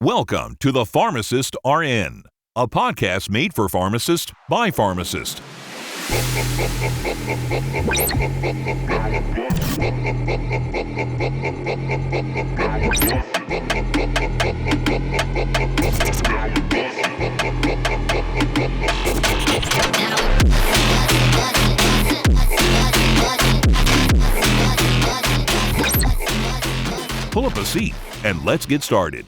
Welcome to The Pharmacist RN, a podcast made for pharmacists by pharmacists. Pull up a seat and let's get started.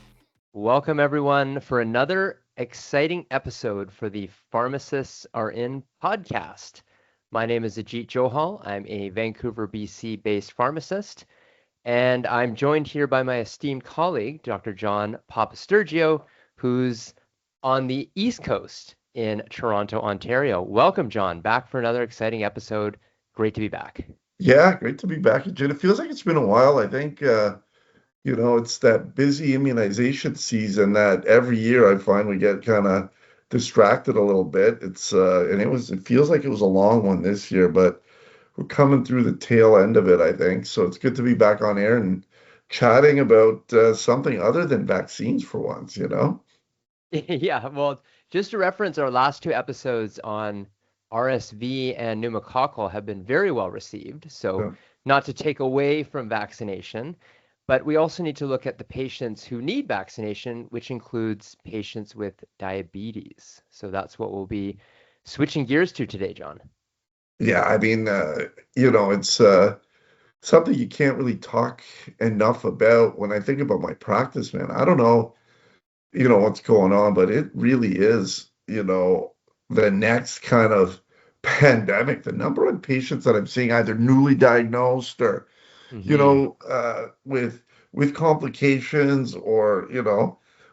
Welcome, everyone, for another exciting episode for the Pharmacists Are In podcast. My name is Ajit Johal. I'm a Vancouver, BC-based pharmacist, and I'm joined here by my esteemed colleague, Dr. John Papastergiou, who's on the East Coast in Toronto, Ontario. Welcome, John, back for another exciting episode. Great to be back. Yeah, great to be back, Ajit. It feels like it's been a while. I think it's that busy immunization season that every year I find we get kind of distracted a little bit. It feels like it was a long one this year, but we're coming through the tail end of it, I think. So it's good to be back on air and chatting about something other than vaccines for once. Yeah, well, just to reference, our last two episodes on RSV and pneumococcal have been very well received. So Yeah. not to take away from vaccination, but we also need to look at the patients who need vaccination, which includes patients with diabetes. So that's what we'll be switching gears to today, John. Yeah, I mean, it's something you can't really talk enough about. When I think about my practice, man, I don't know what's going on, but it really is, the next kind of pandemic. The number of patients that I'm seeing either newly diagnosed or, with complications or,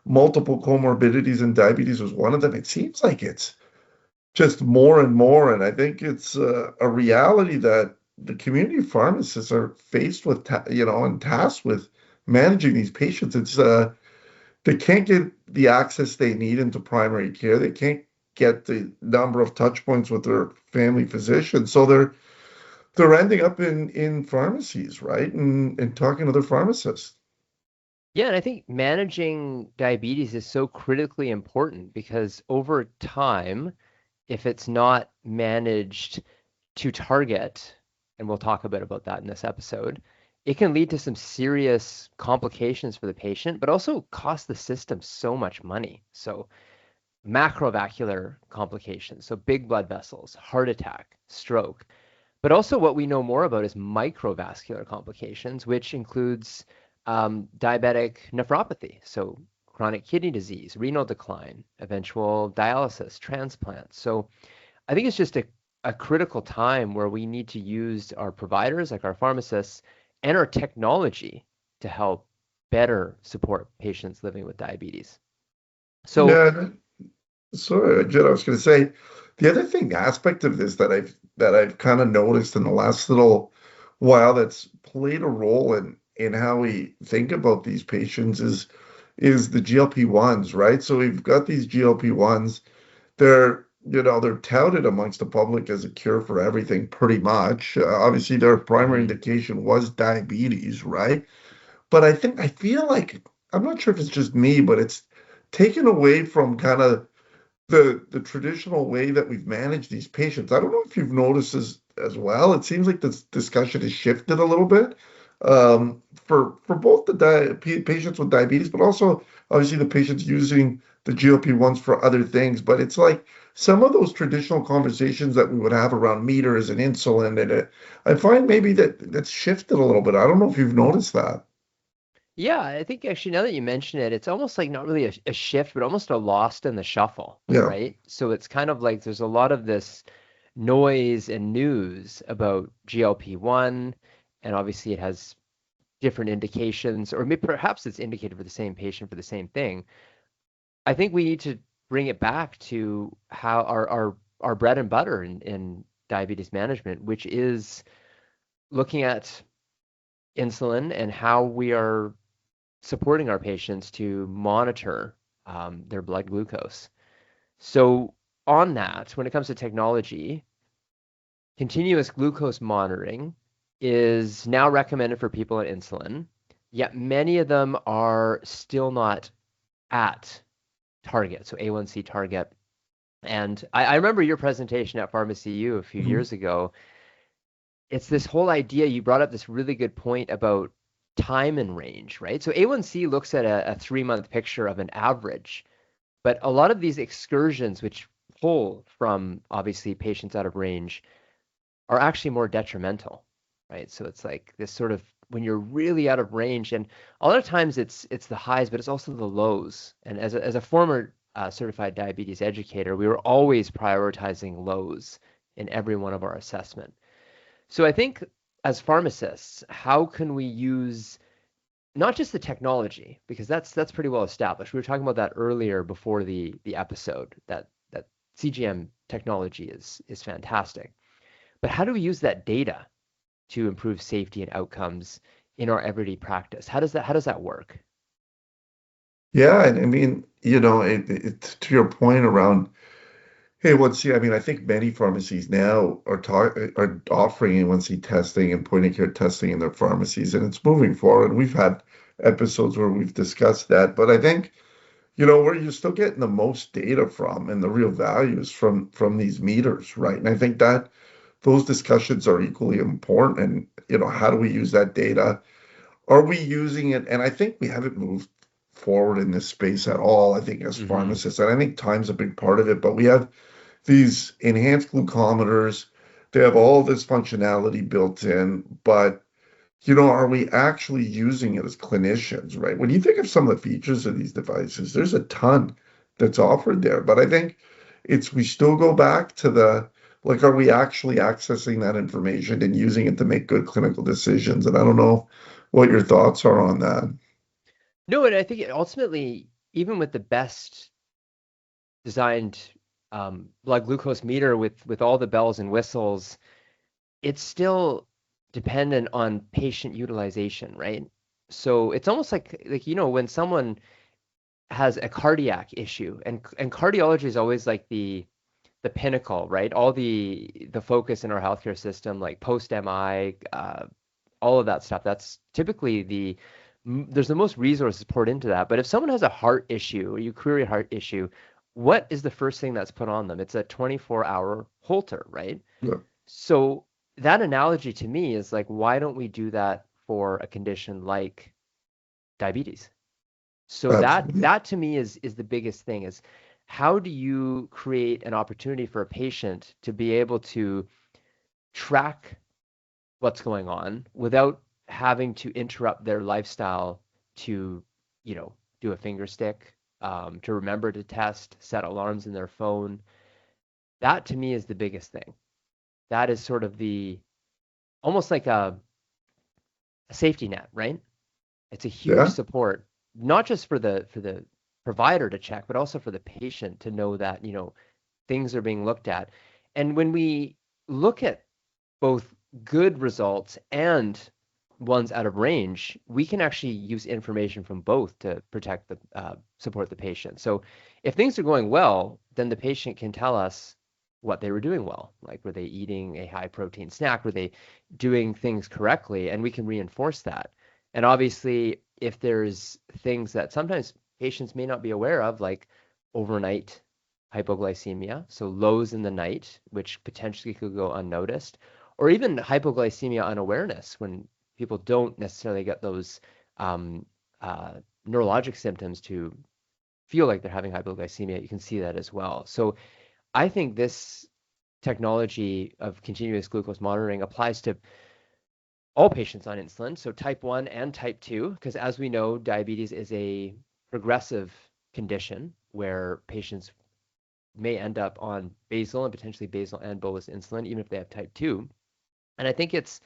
multiple comorbidities, and diabetes was one of them. It seems like it's just more and more. And I think it's a reality that the community pharmacists are faced with, and tasked with managing these patients. They can't get the access they need into primary care. They can't get the number of touch points with their family physician. So they're ending up in pharmacies, right? And talking to their pharmacists. Yeah, and I think managing diabetes is so critically important because over time, if it's not managed to target, and we'll talk a bit about that in this episode, it can lead to some serious complications for the patient, but also cost the system so much money. So macrovascular complications, so big blood vessels, heart attack, stroke, but also what we know more about is microvascular complications, which includes diabetic nephropathy, so chronic kidney disease, renal decline, eventual dialysis, transplant. So I think it's just a critical time where we need to use our providers, like our pharmacists, and our technology to help better support patients living with diabetes. So, Yeah, sorry, Jen, I was going to say the other aspect of this that I've kind of noticed in the last little while that's played a role in how we think about these patients is the GLP-1s, right? So we've got these GLP-1s. They're touted amongst the public as a cure for everything, pretty much. Obviously, their primary indication was diabetes, right? But I feel like, I'm not sure if it's just me, but it's taken away from kind of the traditional way that we've managed these patients. I don't know if you've noticed as well. It seems like this discussion has shifted a little bit, for both the patients with diabetes, but also obviously the patients using the GLP-1s for other things. But it's like some of those traditional conversations that we would have around meters and insulin, and I find maybe that's shifted a little bit. I don't know if you've noticed that. yeah, I think actually now that you mention it, it's almost like not really a shift, but almost a lost in the shuffle, Yeah. right? So it's kind of like there's a lot of this noise and news about GLP-1, and obviously it has different indications, or maybe perhaps it's indicated for the same patient for the same thing. I think we need to bring it back to how our bread and butter in diabetes management, which is looking at insulin and how we are supporting our patients to monitor their blood glucose. So on that, when it comes to technology, continuous glucose monitoring is now recommended for people on insulin, yet many of them are still not at target, so A1C target. And I remember your presentation at Pharmacy a few Mhm. years ago. It's this whole idea, you brought up this really good point about time and range, right? So A1C looks at a 3-month picture of an average, but a lot of these excursions, which pull from obviously patients out of range, are actually more detrimental, right? So it's like this sort of when you're really out of range, and a lot of times it's the highs, but it's also the lows. And as a former certified diabetes educator, we were always prioritizing lows in every one of our assessment. So I think as pharmacists, how can we use not just the technology, because that's pretty well established. We were talking about that earlier before the episode, that CGM technology is fantastic. But how do we use that data to improve safety and outcomes in our everyday practice? How does that work? Yeah, and I mean, to your point around A1C, I mean, I think many pharmacies now are offering A1C testing and point of care testing in their pharmacies, and it's moving forward. We've had episodes where we've discussed that, but I think, where you're still getting the most data from and the real values from these meters, right? And I think that those discussions are equally important. And, how do we use that data? Are we using it? And I think we haven't moved forward in this space at all, I think, as Hmm. pharmacists. And I think time's a big part of it, but we have these enhanced glucometers. They have all this functionality built in, but are we actually using it as clinicians, right? When you think of some of the features of these devices, there's a ton that's offered there. But I think we still go back to like, are we actually accessing that information and using it to make good clinical decisions? And I don't know what your thoughts are on that. No, and I think ultimately, even with the best designed blood glucose meter with all the bells and whistles, it's still dependent on patient utilization, right? So it's almost like when someone has a cardiac issue, and cardiology is always like the pinnacle, right? All the focus in our healthcare system, like post MI, all of that stuff. That's typically there's the most resources poured into that. But if someone has a heart issue, or you query a heart issue, what is the first thing that's put on them? It's a 24-hour Holter, right? Yeah, So that analogy to me is like, why don't we do that for a condition like diabetes? So that absolutely. that to me is the biggest thing is how do you create an opportunity for a patient to be able to track what's going on without having to interrupt their lifestyle to, do a finger stick, to remember to test, set alarms in their phone. That to me is the biggest thing. That is sort of the almost like a safety net, right? It's a huge Yeah. support, not just for the provider to check, but also for the patient to know that, things are being looked at. And when we look at both good results and ones out of range, we can actually use information from both to protect support the patient. So if things are going well, then the patient can tell us what they were doing well. Like, were they eating a high protein snack? Were they doing things correctly? And we can reinforce that. And obviously, if there's things that sometimes patients may not be aware of, like overnight hypoglycemia, so lows in the night, which potentially could go unnoticed, or even hypoglycemia unawareness when people don't necessarily get those um, uh, neurologic symptoms to feel like they're having hypoglycemia. You can see that as well. So I think this technology of continuous glucose monitoring applies to all patients on insulin, so type 1 and type 2, because as we know, diabetes is a progressive condition where patients may end up on basal and potentially basal and bolus insulin, even if they have type 2. And I think it's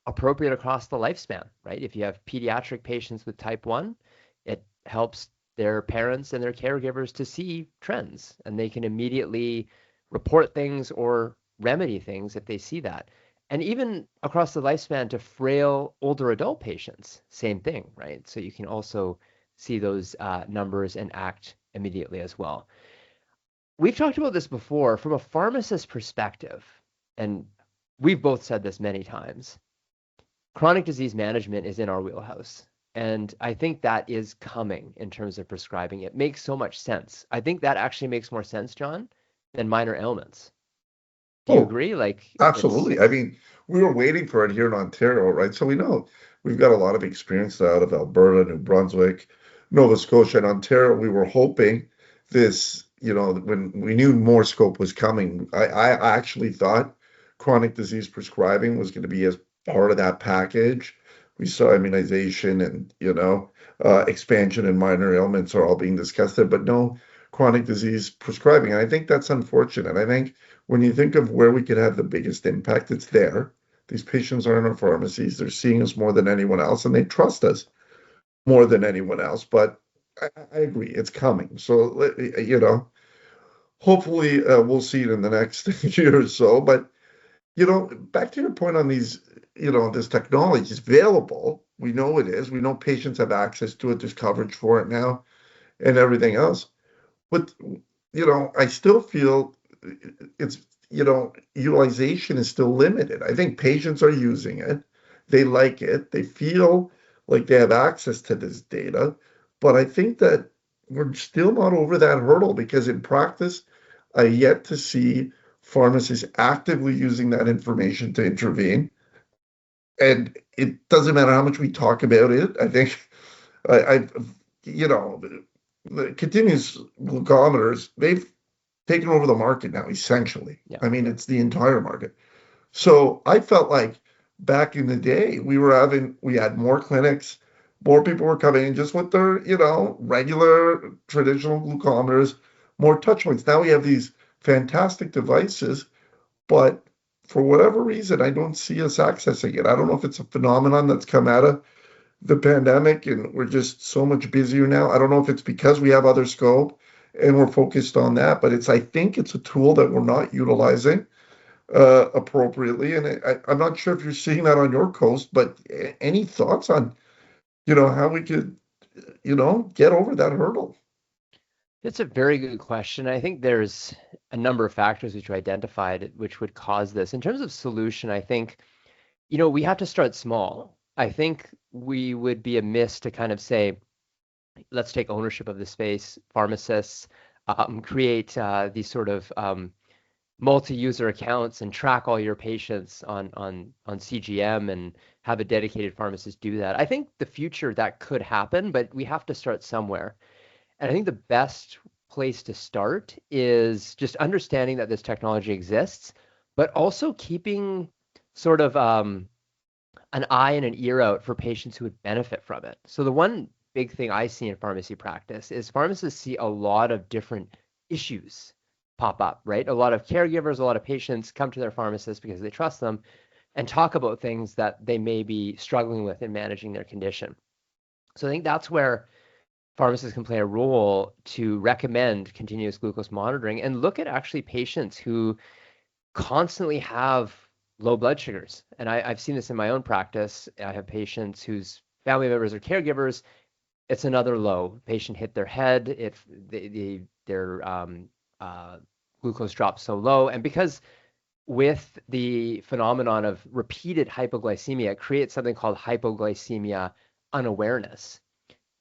appropriate across the lifespan, right? If you have pediatric patients with type 1, it helps their parents and their caregivers to see trends, and they can immediately report things or remedy things if they see that. And even across the lifespan to frail older adult patients, same thing, right? So you can also see those numbers and act immediately as well. We've talked about this before from a pharmacist perspective, and we've both said this many times. Chronic disease management is in our wheelhouse. And I think that is coming in terms of prescribing. It makes so much sense. I think that actually makes more sense, John, than minor ailments. Do you Oh, agree? Like it's absolutely. I mean, we were waiting for it here in Ontario, right? So we know we've got a lot of experience out of Alberta, New Brunswick, Nova Scotia, and Ontario. We were hoping this, when we knew more scope was coming, I actually thought chronic disease prescribing was going to be as part of that package. We saw immunization and, expansion and minor ailments are all being discussed there, but no chronic disease prescribing. And I think that's unfortunate. I think when you think of where we could have the biggest impact, it's there. These patients are in our pharmacies. They're seeing us more than anyone else, and they trust us more than anyone else. But I agree, it's coming. So, hopefully we'll see it in the next year or so. But, back to your point on these, this technology is available. We know it is. We know patients have access to it. There's coverage for it now and everything else. But, I still feel it's, utilization is still limited. I think patients are using it. They like it. They feel like they have access to this data. But I think that we're still not over that hurdle because in practice, I yet to see pharmacists actively using that information to intervene. And it doesn't matter how much we talk about it. I think I you know, the continuous glucometers, they've taken over the market now, essentially. yeah. I mean, it's the entire market. So I felt like back in the day, we had more clinics, more people were coming in just with their, regular traditional glucometers, more touch points. Now we have these fantastic devices, but for whatever reason, I don't see us accessing it. I don't know if it's a phenomenon that's come out of the pandemic and we're just so much busier now. I don't know if it's because we have other scope and we're focused on that, but I think it's a tool that we're not utilizing appropriately. And I'm not sure if you're seeing that on your coast, but any thoughts on, how we could, get over that hurdle? It's a very good question. I think there's a number of factors which you identified which would cause this. In terms of solution, I think, we have to start small. I think we would be amiss to kind of say, let's take ownership of the space, pharmacists, create these sort of multi-user accounts and track all your patients on CGM and have a dedicated pharmacist do that. I think the future that could happen, but we have to start somewhere. And I think the best place to start is just understanding that this technology exists, but also keeping sort of an eye and an ear out for patients who would benefit from it. So the one big thing I see in pharmacy practice is pharmacists see a lot of different issues pop up, right? A lot of caregivers, a lot of patients come to their pharmacist because they trust them and talk about things that they may be struggling with in managing their condition. So I think that's where pharmacists can play a role to recommend continuous glucose monitoring and look at actually patients who constantly have low blood sugars. And I've seen this in my own practice. I have patients whose family members are caregivers. It's another low. Patient hit their head. If their glucose drops so low, and because with the phenomenon of repeated hypoglycemia, it creates something called hypoglycemia unawareness.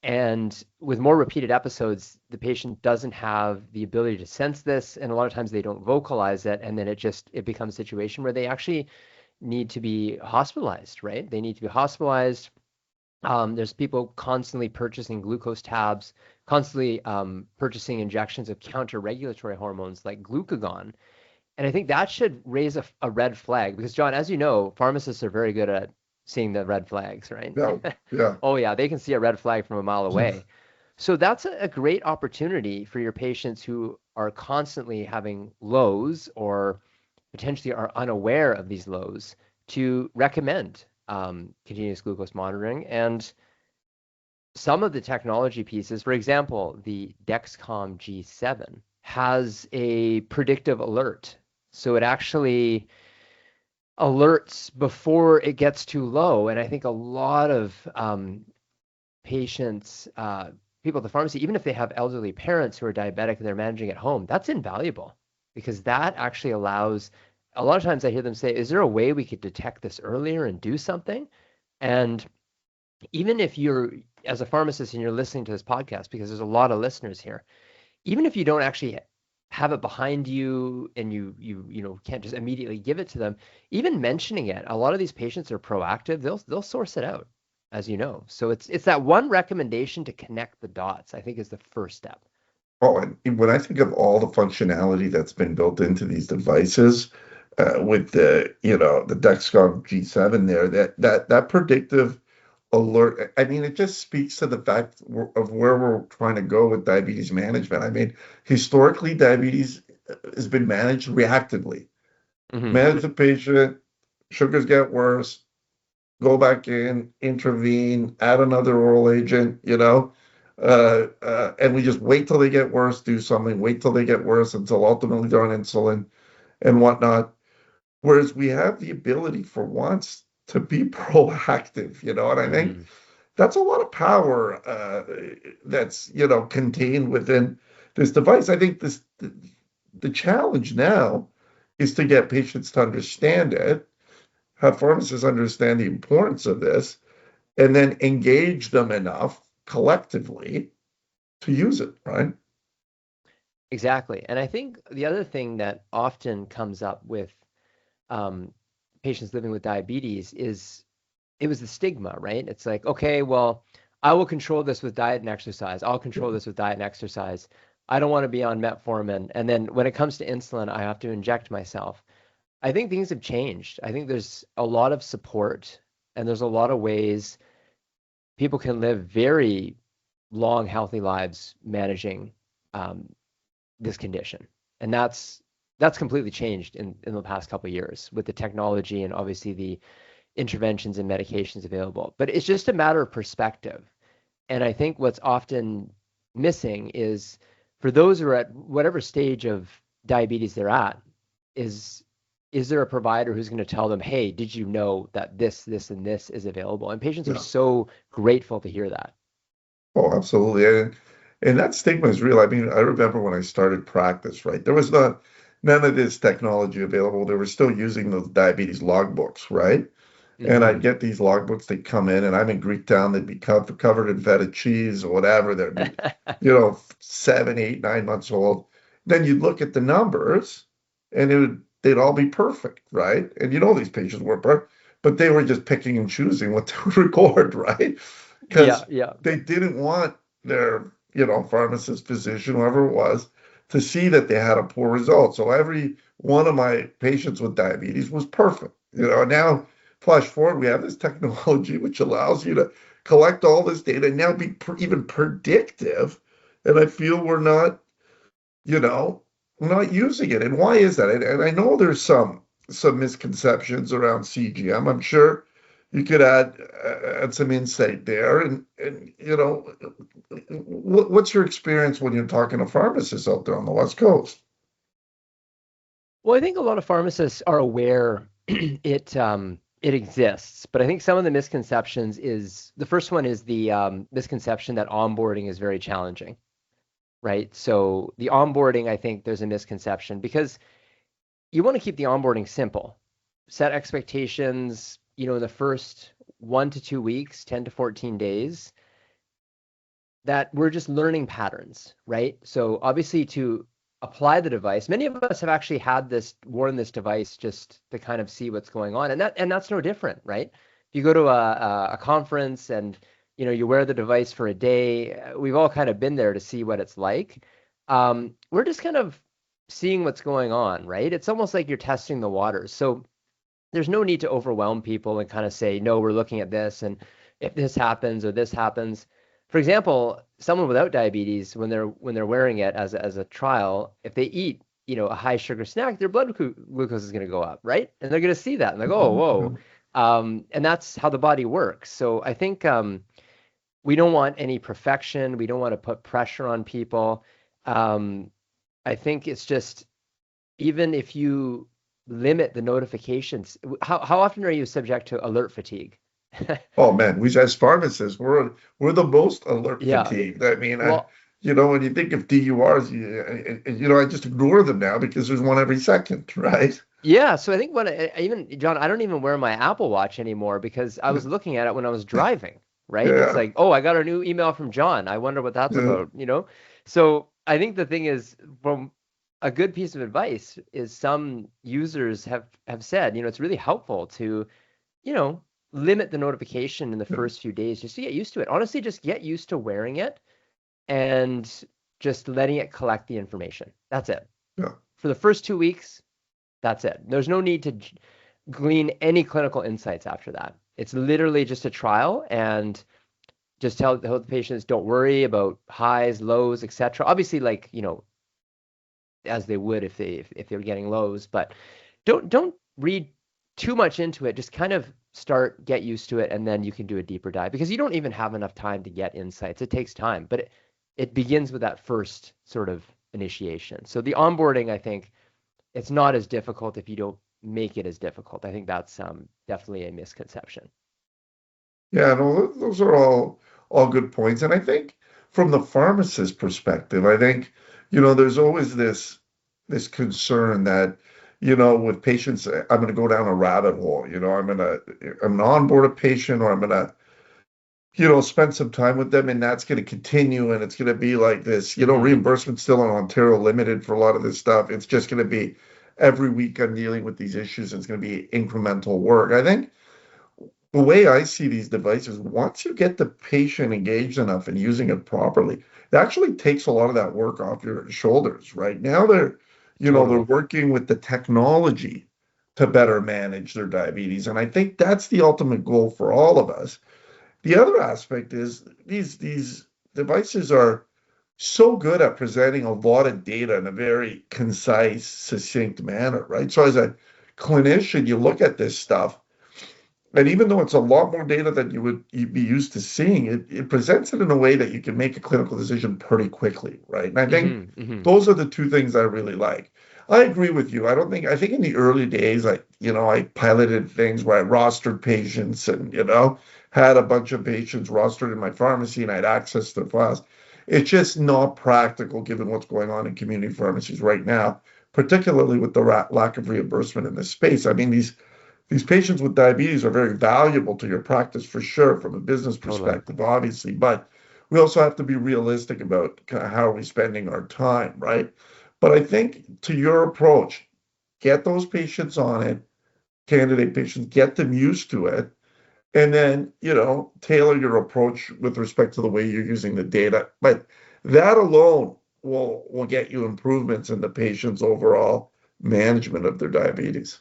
And with more repeated episodes, the patient doesn't have the ability to sense this, and a lot of times they don't vocalize it, and then it becomes a situation where they actually need to be hospitalized, right? They need to be hospitalized. There's people constantly purchasing glucose tabs, constantly purchasing injections of counter-regulatory hormones like glucagon. And I think that should raise a red flag because, John, as you know, pharmacists are very good at seeing the red flags, right? Yeah, yeah. Oh, yeah, they can see a red flag from a mile away. So that's a great opportunity for your patients who are constantly having lows or potentially are unaware of these lows to recommend continuous glucose monitoring. And some of the technology pieces, for example, the Dexcom G7 has a predictive alert. So it actually alerts before it gets too low. And I think a lot of patients, people at the pharmacy, even if they have elderly parents who are diabetic and they're managing at home, that's invaluable because that actually allows, a lot of times I hear them say, is there a way we could detect this earlier and do something? And even if you're, as a pharmacist and you're listening to this podcast, because there's a lot of listeners here, even if you don't actually have it behind you and you can't just immediately give it to them, even mentioning it, a lot of these patients are proactive. They'll source it out, as you know. So it's that one recommendation to connect the dots, I think, is the first step. Oh, and when I think of all the functionality that's been built into these devices, with the Dexcom G7 there, that predictive alert, I mean, it just speaks to the fact of where we're trying to go with diabetes management. I mean, historically, diabetes has been managed reactively. Hmm. Manage the patient, sugars get worse, go back in, intervene, add another oral agent, and we just wait till they get worse, do something, wait till they get worse until ultimately they're on insulin and whatnot. Whereas we have the ability for once to be proactive, and I think Hmm. that's a lot of power that's contained within this device. I think the challenge now is to get patients to understand it, have pharmacists understand the importance of this, and then engage them enough collectively to use it, right? Exactly. And I think the other thing that often comes up with um, patients living with diabetes is it was the stigma, right? It's like, okay, well, I will control this with diet and exercise. I'll control this with diet and exercise. I don't want to be on metformin. And then when it comes to insulin, I have to inject myself. I think things have changed. I think there's a lot of support and there's a lot of ways people can live very long, healthy lives managing um, this condition. And that's completely changed in the past couple of years with the technology and obviously the interventions and medications available. But it's just a matter of perspective. And I think what's often missing is for those who are at whatever stage of diabetes they're at, is is there a provider who's going to tell them, hey, did you know that this, and this is available? And patients are Yeah. so grateful to hear that. Oh, absolutely. And that stigma is real. I mean, I remember when I started practice, right? There was none of this technology available. They were still using those diabetes logbooks, right? And I'd Hmm. get these logbooks, they'd come in, and I'm in Greektown, they'd be covered in feta cheese or whatever. They'd be, 7, 8, 9 months old. Then you'd look at the numbers, and they'd all be perfect, right? And these patients weren't perfect, but they were just picking and choosing what to record, right? Yeah, Because yeah. they didn't want their, pharmacist, physician, whoever it was, to see that they had a poor result. So every one of my patients with diabetes was perfect. Now flash forward, we have this technology which allows you to collect all this data and now be even predictive. And I feel you know, we're not using it. And why is that? And I know there's some misconceptions around CGM. I'm sure you could add some insight there. And what's your experience when you're talking to pharmacists out there on the West Coast? Well, I think a lot of pharmacists are aware it exists, but I think some of the misconceptions is the first one is the misconception that onboarding is very challenging, right? So the onboarding, I think there's a misconception because you want to keep the onboarding simple. Set expectations, in the first 1 to 2 weeks, 10 to 14 days, that we're just learning patterns, right? So obviously to apply the device, many of us have actually worn this device just to kind of see what's going on. And that's no different, right? If you go to a conference and you wear the device for a day, we've all kind of been there to see what it's like. We're just kind of seeing what's going on, right? It's almost like you're testing the waters. So there's no need to overwhelm people and kind of say, no, we're looking at this, and if this happens or this happens. For example, someone without diabetes, when they're wearing it as a trial, if they eat, a high sugar snack, their blood glucose is going to go up, right? And they're going to see that and they go, oh, whoa. And that's how the body works. So I think we don't want any perfection. We don't want to put pressure on people. Um, I think it's just even if you limit the notifications, how often are you subject to alert fatigue? Oh man, we as pharmacists, we're the most alert Yeah. fatigued. I mean, Well, when you think of DURs, I just ignore them now because there's one every second, right? yeah. So I think even John, I don't even wear my Apple Watch anymore because I was looking at it when I was driving. right? It's Yeah. like, oh, I got a new email from John. I wonder what that's Yeah. about, you know? So I think the thing is, from a good piece of advice is some users have said, it's really helpful to, you know, limit the notification in the Yeah. first few days just to get used to it. Honestly, just get used to wearing it and just letting it collect the information. That's it. Yeah. For the first 2 weeks, that's it. There's no need to glean any clinical insights after that. It's literally just a trial, and just tell the patients don't worry about highs, lows, etc. Obviously, like, as they would if they're getting lows, but don't read too much into it. Just kind of get used to it, and then you can do a deeper dive because you don't even have enough time to get insights. It takes time, but it begins with that first sort of initiation. So the onboarding, I think, it's not as difficult if you don't make it as difficult. I think that's definitely a misconception. Yeah, no, those are all good points. And I think from the pharmacist perspective, I think, there's always this concern that, with patients, I'm going to go down a rabbit hole. I'm gonna onboard a patient, or I'm gonna, spend some time with them, and that's going to continue, and it's going to be like this, Hmm. reimbursement still on Ontario limited for a lot of this stuff. It's just going to be every week I'm dealing with these issues, and it's going to be incremental work. I think the way I see these devices, once you get the patient engaged enough and using it properly, it actually takes a lot of that work off your shoulders, right? Now they're Totally. working with the technology to better manage their diabetes. And I think that's the ultimate goal for all of us. The other aspect is these devices are so good at presenting a lot of data in a very concise, succinct manner, right? So as a clinician, you look at this stuff, and even though it's a lot more data than you'd be used to seeing, it presents it in a way that you can make a clinical decision pretty quickly, right? And I think Hmm. Hmm. those are the two things I really like. I agree with you. I think in the early days, I piloted things where I rostered patients and, had a bunch of patients rostered in my pharmacy and I had access to the files. It's just not practical given what's going on in community pharmacies right now, particularly with the lack of reimbursement in this space. I mean, these patients with diabetes are very valuable to your practice for sure from a business Totally. perspective, obviously, but we also have to be realistic about kind of how are we spending our time, right? But I think to your approach, get those patients on it, candidate patients, get them used to it, and then, tailor your approach with respect to the way you're using the data. But that alone will get you improvements in the patient's overall management of their diabetes.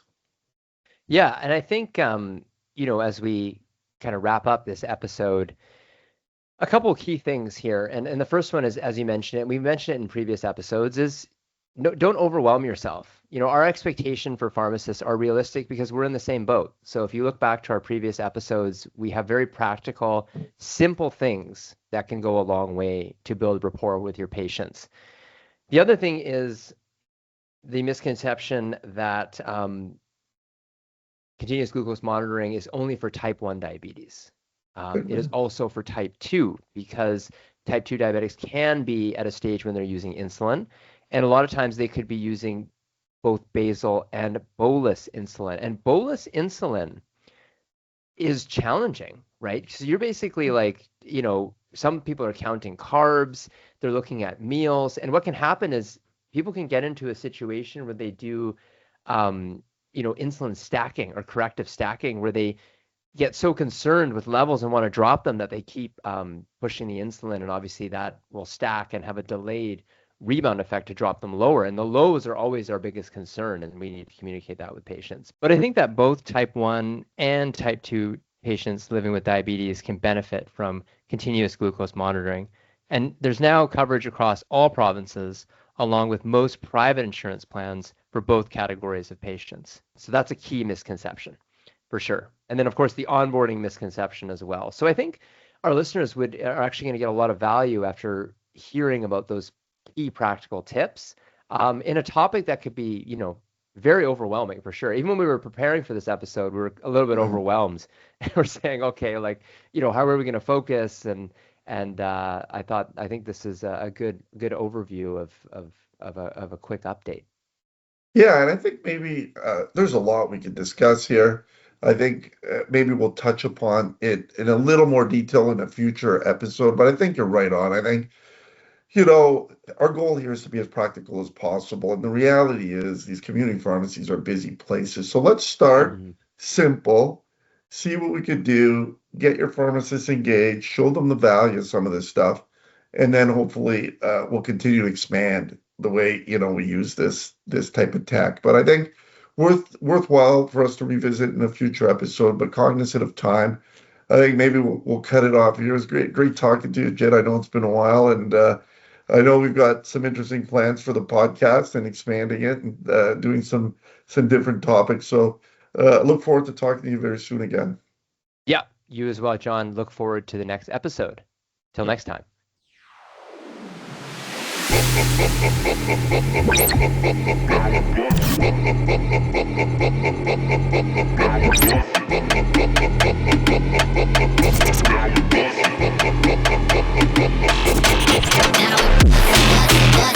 Yeah, and I think as we kind of wrap up this episode, a couple of key things here, and the first one is, as you mentioned it, we mentioned it in previous episodes, is no, don't overwhelm yourself. Our expectation for pharmacists are realistic because we're in the same boat. So if you look back to our previous episodes, we have very practical, simple things that can go a long way to build rapport with your patients. The other thing is the misconception that continuous glucose monitoring is only for type 1 diabetes. It is also for type 2 because type 2 diabetics can be at a stage when they're using insulin. And a lot of times they could be using both basal and bolus insulin. And bolus insulin is challenging, right? So you're basically like, some people are counting carbs, they're looking at meals. And what can happen is people can get into a situation where they do, insulin stacking or corrective stacking, where they get so concerned with levels and want to drop them that they keep pushing the insulin. And obviously that will stack and have a delayed rebound effect to drop them lower. And the lows are always our biggest concern, and we need to communicate that with patients. But I think that both type 1 and type 2 patients living with diabetes can benefit from continuous glucose monitoring. And there's now coverage across all provinces, along with most private insurance plans for both categories of patients. So that's a key misconception for sure. And then, of course, the onboarding misconception as well. So I think our listeners are actually going to get a lot of value after hearing about those key practical tips in a topic that could be, very overwhelming for sure. Even when we were preparing for this episode, we were a little bit Yeah. overwhelmed, and we're saying, okay, like, how are we going to focus? And I think this is a good overview of a quick update. Yeah, and I think maybe there's a lot we could discuss here. I think maybe we'll touch upon it in a little more detail in a future episode, but I think you're right on. I think, our goal here is to be as practical as possible. And the reality is these community pharmacies are busy places. So let's start Mhm. simple, see what we could do, get your pharmacists engaged, show them the value of some of this stuff, and then hopefully we'll continue to expand the way, we use this type of tech. But I think worthwhile for us to revisit in a future episode, but cognizant of time. I think maybe we'll cut it off here. It was great talking to you, Jed. I know it's been a while, and I know we've got some interesting plans for the podcast and expanding it and doing some different topics. So look forward to talking to you very soon again. Yeah, you as well, John. Look forward to the next episode. Till next time. Now